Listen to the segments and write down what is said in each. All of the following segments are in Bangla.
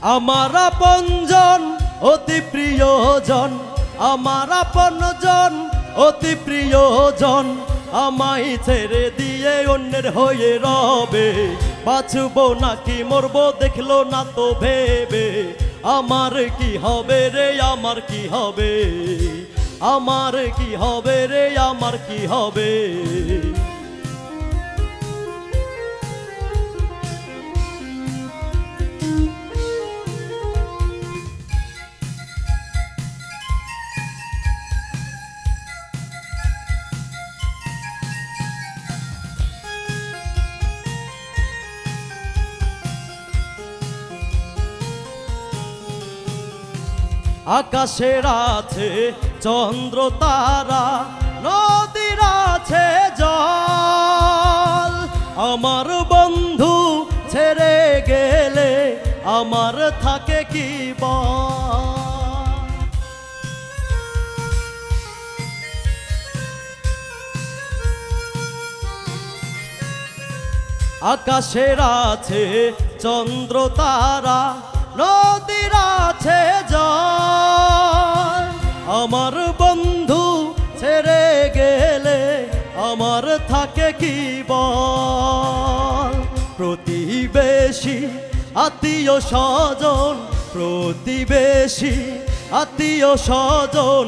আমার আপনজন অতি প্রিয়জন, আমার আপনজন অতি প্রিয়জন, আমায় ছেড়ে দিয়ে অন্যের হয়ে রবে। বাঁচবো নাকি মরবো দেখলো না তো ভেবে, আমার কি হবে রে আমার কি হবে, আমার কি হবে রে আমার কি হবে। আকাশের আছে চন্দ্র তারা, নদীর আছে জল, আমার বন্ধু ছেড়ে গেলে আমার থাকে কি বল। আকাশের আছে চন্দ্র তারা, নদীর আছে জল, আমার বন্ধু ছেড়ে গেলে আমার থাকে কি বল। প্রতিবেশী আত্মীয় স্বজন, প্রতিবেশী আত্মীয় স্বজন,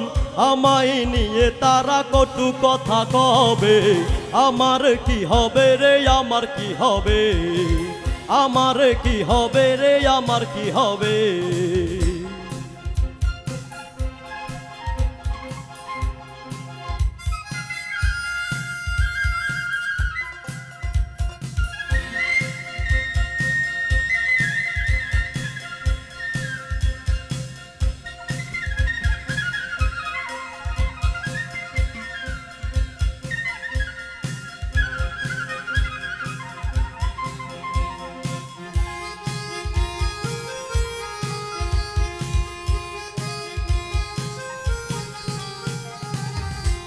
আমায় নিয়ে তারা কটু কথা কবে, আমার কি হবে রে আমার কি হবে, আমার কি হবে রে আমার কি হবে।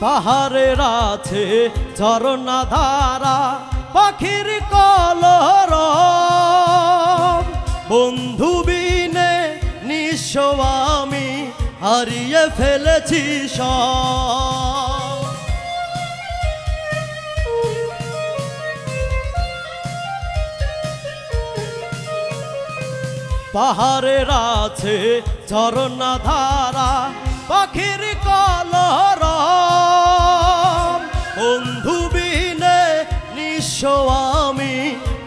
পাহাড়ের আছে ঝরনা ধারা, পাখির কলরব, বন্ধু বিনে নিঃস্ব আমি হারিয়ে ফেলেছি সব। পাহাড়ের আছে ঝরনা ধারা, পাখির কলরব, বন্ধু বিনে নিঃস্ব আমি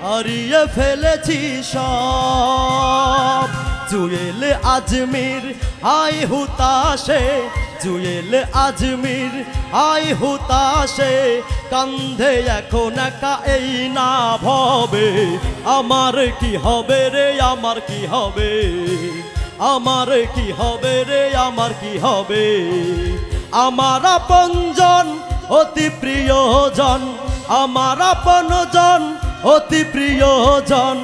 হারিয়ে ফেলেছি সব। জুয়েল আজমির আই হুতাশে, জুয়েল আজমির আই হুতাশে, কান্ধে এখন একা এই না ভবে, আমার কি হবে রে আমার কি হবে, আমার কি হবে রে আমার কি হবে। আমার আপনজন অতি প্রিয়জন, আমার আপনজন অতি প্রিয়জন,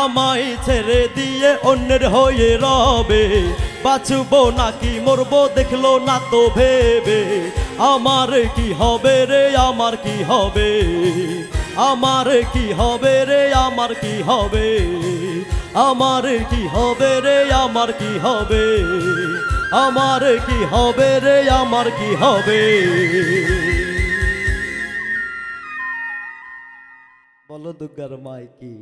আমায় ছেড়ে দিয়ে অন্যের হয়ে রবে। বাঁচবো নাকি মরবো দেখলো না তো ভেবে, আমার কি হবে রে আমার কি হবে, আমার কি হবে রে আমার কি হবে, আমার কি হবে রে আমার কি হবে, আমার কি হবে রে আমার কি হবে। বলো দুর্গার মাই কি।